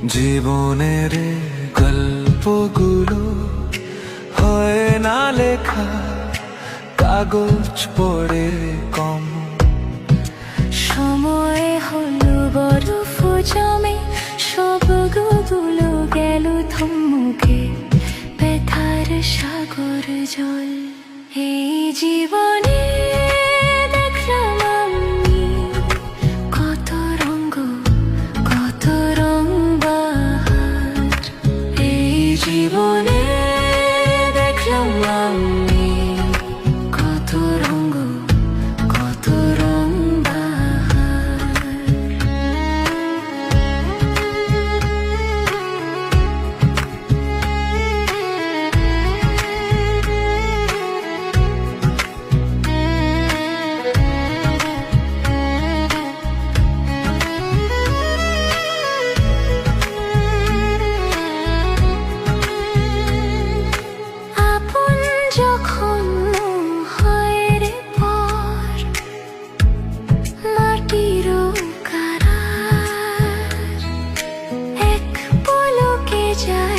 জীবনের গল্পগুলো হয় না লেখা, কাগজ পড়ে কম। সময় হলো বরফ জমে, সবগুলো গেল থমকে, ব্যথার সাগর জল। এই জীবনে দেখলাম আমি কত রঙ, কত রং বাহার। এই জীবনে দেখলাম আমি কত রঙ, কত রং বাহার। আপন যখন হয় রে পর, মাটির কারার, এক পলকে যায়